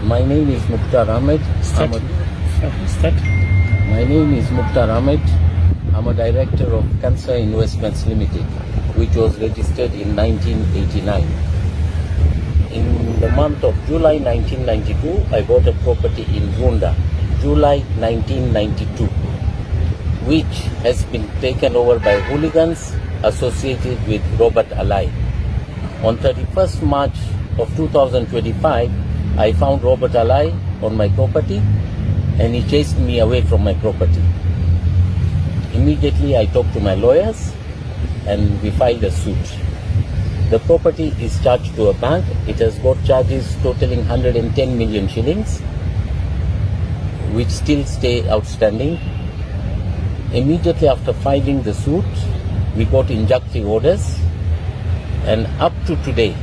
My name is Mukhtar Ahmed. My name is Mukhtar Ahmed. I'm a director of Cancer Investments Limited, which was registered in 1989. In the month of July 1992, I bought a property in Runda, July 1992, which has been taken over by hooligans associated with Robert Alai. On 31st March of 2025, I found Robert Alai on my property and he chased me away from my property. Immediately I talked to my lawyers and we filed a suit. The property is charged to a bank. It has got charges totaling 110 million shillings, which still stay outstanding. Immediately after filing the suit, we got injunctive orders, and up to today,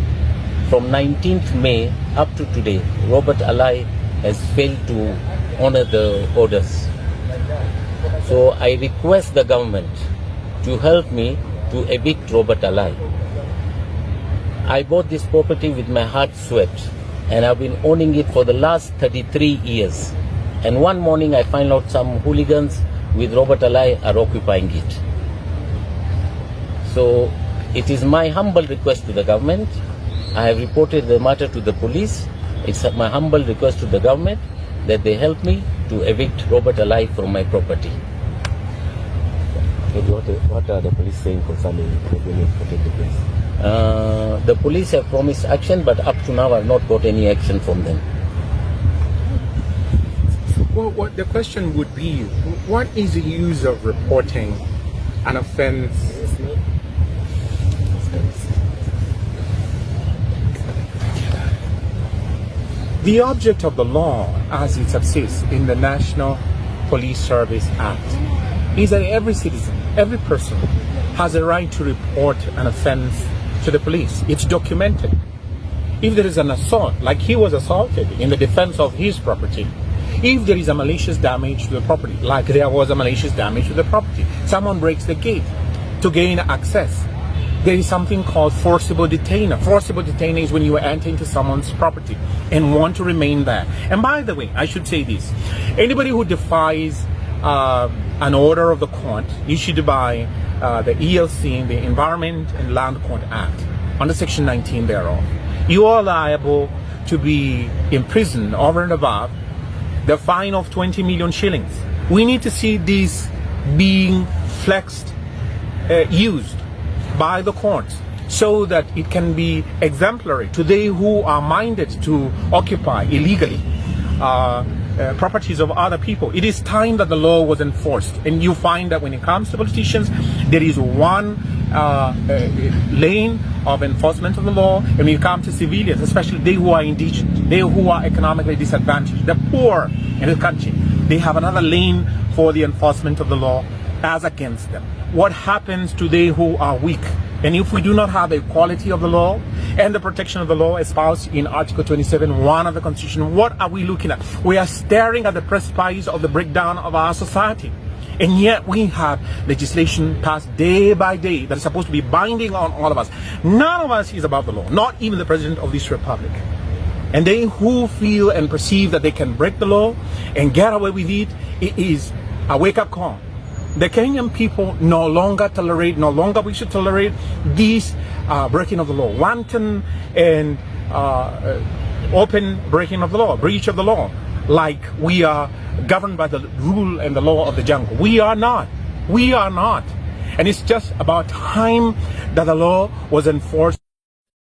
from 19th May up to today, Robert Alai has failed to honor the orders. So I request the government to help me to evict Robert Alai. I bought this property with my heart sweat and I've been owning it for the last 33 years. And one morning I find out some hooligans with Robert Alai are occupying it. So it is my humble request to the government. I have reported the matter to the police. It's my humble request to the government that they help me to evict Robert Alai from my property. What are the police saying concerning the case? The police have promised action, but up to now I've not got any action from them. Well, what the question would be, what is the use of reporting an offense? The object of the law, as it subsists in the National Police Service Act, is that every citizen, every person, has a right to report an offense to the police. It's documented. If there is an assault, like he was assaulted in the defense of his property, if there is a malicious damage to the property, like there was a malicious damage to the property, someone breaks the gate to gain access, there is something called forcible detainer. Forcible detainer is when you enter into someone's property and want to remain there. And by the way, I should say this, anybody who defies an order of the court issued by the ELC, the Environment and Land Court Act, under Section 19 thereof, you are liable to be imprisoned over and above the fine of 20 million shillings. We need to see this being flexed, used by the courts so that it can be exemplary to they who are minded to occupy illegally properties of other people. It is time that the law was enforced, and you find that when it comes to politicians, there is one lane of enforcement of the law, and when you come to civilians, especially they who are indigent, they who are economically disadvantaged, the poor in the country, they have another lane for the enforcement of the law as against them. What happens to they who are weak? And if we do not have the equality of the law and the protection of the law espoused in Article 27(1) of the Constitution, what are we looking at? We are staring at the precipice of the breakdown of our society. And yet we have legislation passed day by day that is supposed to be binding on all of us. None of us is above the law, not even the President of this Republic. And they who feel and perceive that they can break the law and get away with it, it is a wake-up call. The Kenyan people no longer we should tolerate this breaking of the law, wanton and open breaking of the law, breach of the law, like we are governed by the rule and the law of the jungle. We are not. We are not. And it's just about time that the law was enforced.